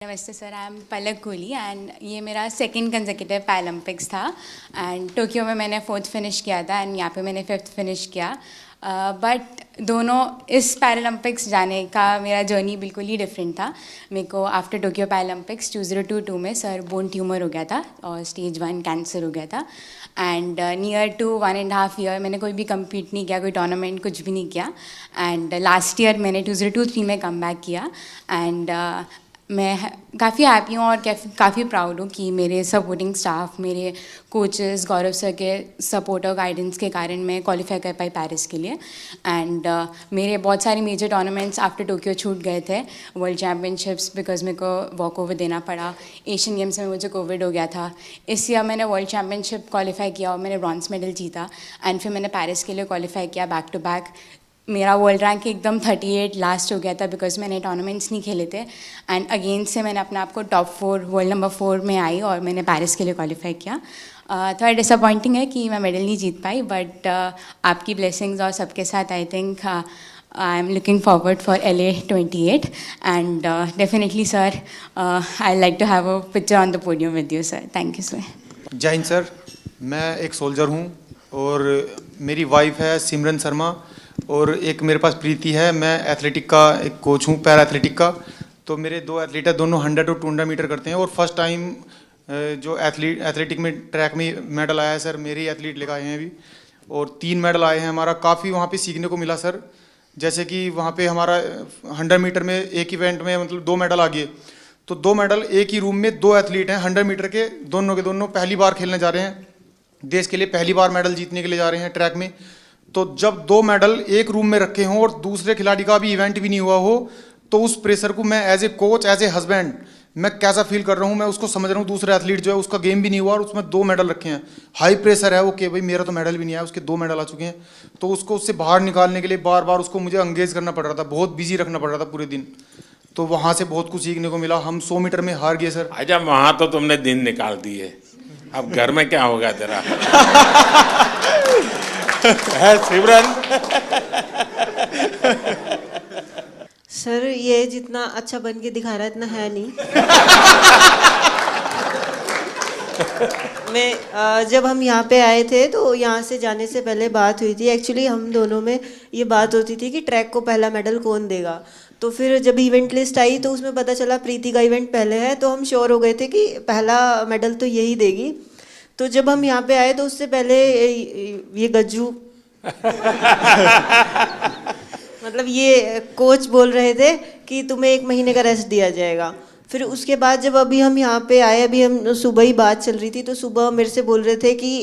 नमस्ते sir, I am Palak Kohli and ये मेरा सेकंड कंसेक्यूटिव पैरालंपिक्स था एंड टोक्यो में मैंने 4th फिनिश किया था एंड यहाँ पे मैंने 5th फिनिश किया। बट दोनों इस पैरालंपिक्स जाने का मेरा जर्नी बिल्कुल ही डिफरेंट था। मेरे को आफ्टर टोक्यो पैरालंपिक्स 2022 में सर बोन ट्यूमर हो गया था और स्टेज 1 कैंसर हो गया था एंड नियर टू 1.5 ईयर मैंने कोई भी कम्पीट नहीं किया, कोई टूर्नामेंट कुछ भी नहीं किया एंड लास्ट ईयर मैंने 2023 में कम बैक किया एंड मैं काफ़ी हैप्पी हूँ और काफ़ी प्राउड हूँ कि मेरे सपोर्टिंग स्टाफ, मेरे कोचेस, गौरव सर के सपोर्ट और गाइडेंस के कारण मैं क्वालिफाई कर पाई पेरिस के लिए एंड मेरे बहुत सारे मेजर टूर्नामेंट्स आफ्टर टोक्यो छूट गए थे। वर्ल्ड चैम्पियनशिप्स बिकॉज मेरे को वॉक ओवर देना पड़ा, एशियन गेम्स में मुझे कोविड हो गया था। इस ईयर मैंने वर्ल्ड चैम्पियनशिप क्वालिफाई किया और मैंने ब्रॉन्ज मेडल जीता एंड फिर मैंने पेरिस के लिए क्वालिफाई किया बैक टू बैक। मेरा वर्ल्ड रैंक एकदम 38 लास्ट हो गया था बिकॉज मैंने टूर्नामेंट्स नहीं खेले थे एंड अगेन से मैंने अपने आप को टॉप 4 वर्ल्ड नंबर 4 में आई और मैंने पेरिस के लिए क्वालिफाई किया। थोड़ा डिसअपॉइंटिंग है कि मैं मेडल नहीं जीत पाई बट आपकी ब्लेसिंग्स और सबके साथ I think I am looking forward for LA 28 and definitely sir I like to have a picture on the podium with you sir. Thank you sir. जय हिंद सर, मैं एक सोल्जर हूँ और मेरी वाइफ है सिमरन शर्मा और एक मेरे पास प्रीति है। मैं एथलेटिक का एक कोच हूँ, पैरा एथलेटिक का। तो मेरे 2 एथलीट है, दोनों 100 और 200 मीटर करते हैं और फर्स्ट टाइम जो एथलेटिक में ट्रैक में मेडल आया है सर, मेरे ही एथलीट लेकर आए हैं अभी और 3 मेडल आए हैं। हमारा काफ़ी वहाँ पे सीखने को मिला सर, जैसे कि वहाँ पे हमारा 100 मीटर में एक इवेंट में मतलब 2 मेडल आ गए, तो 2 मेडल एक ही रूम में 2 एथलीट हैं 100 मीटर के दोनों पहली बार खेलने जा रहे हैं, देश के लिए पहली बार मेडल जीतने के लिए जा रहे हैं ट्रैक में। तो जब 2 मेडल एक रूम में रखे हों और दूसरे खिलाड़ी का भी इवेंट भी नहीं हुआ हो, तो उस प्रेशर को मैं as a coach, as a husband मैं कैसा फील कर रहा हूँ, मैं उसको समझ रहा हूँ। दूसरे एथलीट जो है उसका गेम भी नहीं हुआ और उसमें 2 मेडल रखे हैं, हाई प्रेशर है वो कि भाई मेरा तो मेडल भी नहीं आया, उसके 2 मेडल आ चुके हैं। तो उसको उससे बाहर निकालने के लिए बार बार उसको मुझे एंगेज करना पड़ रहा था, बहुत बिजी रखना पड़ रहा था पूरे दिन। तो वहाँ से बहुत कुछ सीखने को मिला। हम 100 मीटर में हार गए सर। अच्छा, वहाँ तो तुमने दिन निकाल दिए, अब घर में क्या होगा तेरा? है सिमरन? सर ये जितना अच्छा बन के दिखा रहा है इतना है नहीं। मैं जब हम यहाँ पे आए थे तो यहाँ से जाने से पहले बात हुई थी, एक्चुअली हम दोनों में ये बात होती थी कि ट्रैक को पहला मेडल कौन देगा। तो फिर जब इवेंट लिस्ट आई तो उसमें पता चला प्रीति का इवेंट पहले है, तो हम श्योर हो गए थे कि पहला मेडल तो यही देगी। तो जब हम यहाँ पे आए तो उससे पहले ये गज्जू मतलब ये कोच बोल रहे थे कि तुम्हें 1 महीने का रेस्ट दिया जाएगा। फिर उसके बाद जब अभी हम यहाँ पे आए, अभी हम सुबह ही बात चल रही थी, तो सुबह मेरे से बोल रहे थे कि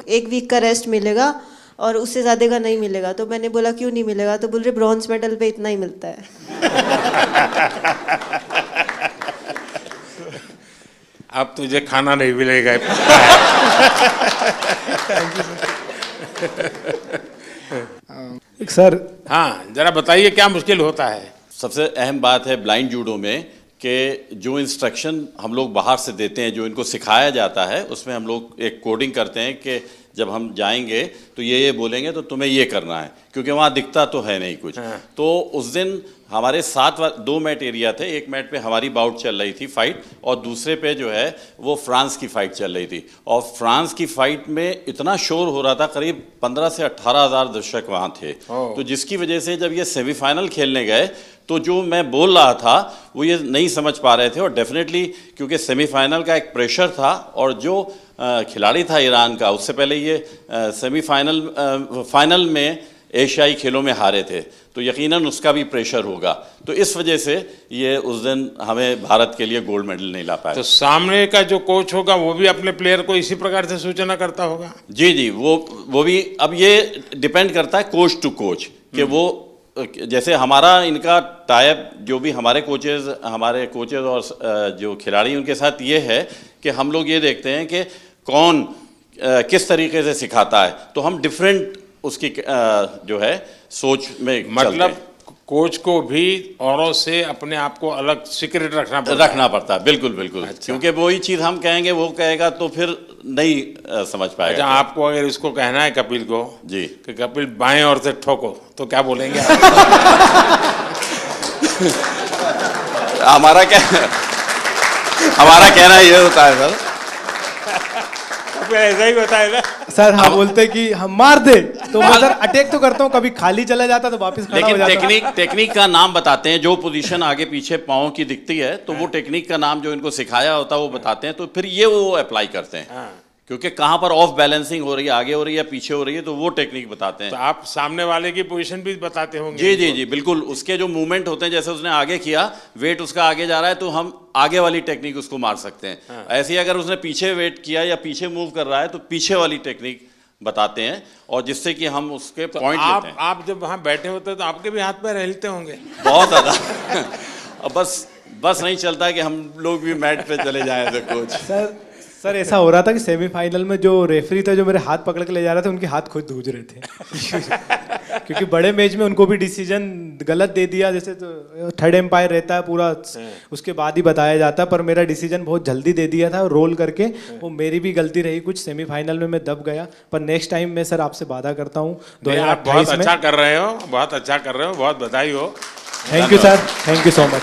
एक वीक का रेस्ट मिलेगा और उससे ज़्यादा का नहीं मिलेगा। तो मैंने बोला क्यों नहीं मिलेगा, तो बोल रहे ब्रॉन्ज मेडल पे इतना ही मिलता है। अब तुझे खाना नहीं मिलेगा। सर हाँ, जरा बताइए क्या मुश्किल होता है? सबसे अहम बात है ब्लाइंड जूडो में कि जो इंस्ट्रक्शन हम लोग बाहर से देते हैं, जो इनको सिखाया जाता है, उसमें हम लोग एक कोडिंग करते हैं कि जब हम जाएंगे तो ये बोलेंगे तो तुम्हें ये करना है, क्योंकि वहाँ दिखता तो है नहीं कुछ। हाँ। तो उस दिन हमारे 2 मैट एरिया थे, एक मैट पे हमारी बाउट चल रही थी फाइट और दूसरे पे जो है वो फ्रांस की फाइट चल रही थी। और फ्रांस की फाइट में इतना शोर हो रहा था, करीब 15 से 18 हज़ार दर्शक वहाँ थे। तो जिसकी वजह से जब ये सेमीफाइनल खेलने गए तो जो मैं बोल रहा था वो ये नहीं समझ पा रहे थे। और डेफिनेटली क्योंकि सेमीफाइनल का एक प्रेशर था और जो खिलाड़ी था ईरान का, उससे पहले ये फाइनल में एशियाई खेलों में हारे थे, तो यकीनन उसका भी प्रेशर होगा। तो इस वजह से ये उस दिन हमें भारत के लिए गोल्ड मेडल नहीं ला पाया। तो सामने का जो कोच होगा वो भी अपने प्लेयर को इसी प्रकार से सूचना करता होगा? जी, वो भी। अब ये डिपेंड करता है कोच टू कोच कि वो, जैसे हमारा इनका टाइप, जो भी हमारे कोचेज और जो खिलाड़ी उनके साथ ये है कि हम लोग ये देखते हैं कि कौन किस तरीके से सिखाता है, तो हम डिफरेंट उसकी जो है सोच में मतलब कोच को भी औरों से अपने आप को अलग सीक्रेट रखना पड़ता है। बिल्कुल। अच्छा। क्योंकि वही चीज़ हम कहेंगे वो कहेगा तो फिर नहीं समझ पाएगा। अच्छा, आपको अगर इसको कहना है कपिल को जी कि कपिल बाएं ओर से ठोको, तो क्या बोलेंगे? हमारा क्या हमारा कहना ये होता है सर। फिर ऐसा ही होता है ना। सर हम बोलते कि हम मार दे, तो मैं सर अटैक तो करता हूँ, कभी खाली चला जाता तो वापस खड़ा हो लेकिन जाता। टेक्निक का नाम बताते हैं, जो पोजीशन आगे पीछे पाँव की दिखती है तो वो टेक्निक का नाम जो इनको सिखाया होता है वो बताते हैं, तो फिर ये वो अप्लाई करते हैं, क्योंकि कहाँ पर ऑफ बैलेंसिंग हो रही है, आगे हो रही है, पीछे हो रही है, तो वो टेक्निक बताते हैं। तो आप सामने वाले की पोजीशन भी बताते होंगे। जी जी जी बिल्कुल, उसके जो मूवमेंट होते हैं, जैसे उसने आगे किया, वेट उसका आगे जा रहा है तो हम आगे वाली टेक्निक उसको मार सकते हैं। ऐसे ही अगर उसने पीछे वेट किया या पीछे मूव कर रहा है तो पीछे वाली टेक्निक बताते हैं, और जिससे कि हम उसके पॉइंट लेते हैं। आप जब वहाँ बैठे होते हैं तो आपके भी हाथ पैर हिलते होंगे। बहुत ज्यादा। अब बस नहीं चलता कि हम लोग भी मैट पे चले जाएं तो कोच। सर ऐसा हो रहा था कि सेमीफाइनल में जो रेफरी थे जो मेरे हाथ पकड़ के ले जा रहे थे, उनके हाथ खुद धूज रहे थे। क्योंकि बड़े मैच में उनको भी डिसीजन गलत दे दिया, जैसे तो थर्ड एम्पायर रहता है पूरा, उसके बाद ही बताया जाता है, पर मेरा डिसीजन बहुत जल्दी दे दिया था रोल करके। वो मेरी भी गलती रही कुछ, सेमीफाइनल में मैं दब गया, पर नेक्स्ट टाइम मैं सर आपसे वादा करता हूँ 2028 में। बहुत अच्छा कर रहे हो, बहुत अच्छा कर रहे हो, बहुत बधाई हो। Thank you sir, thank you so much.